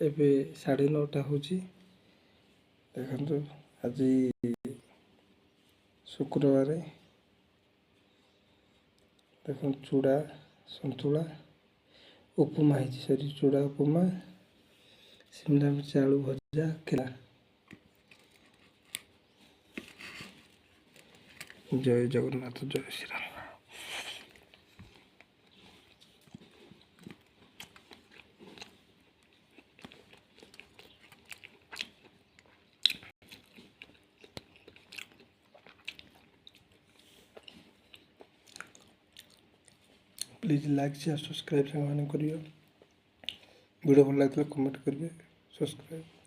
ଏବେ 9:30 ହେଉଛି। ଦେଖନ୍ତୁ ଆଜି शुक्रवार देखो चूड़ा संतुला उपमा है सरी चूड़ा उपमा शिमला मिर्च आलू भजा केला। जय जगन्नाथ जय Shri Ram. Please like share subscribe सामान करिए। वीडियो भल लगे कमेंट करिए सब्सक्राइब।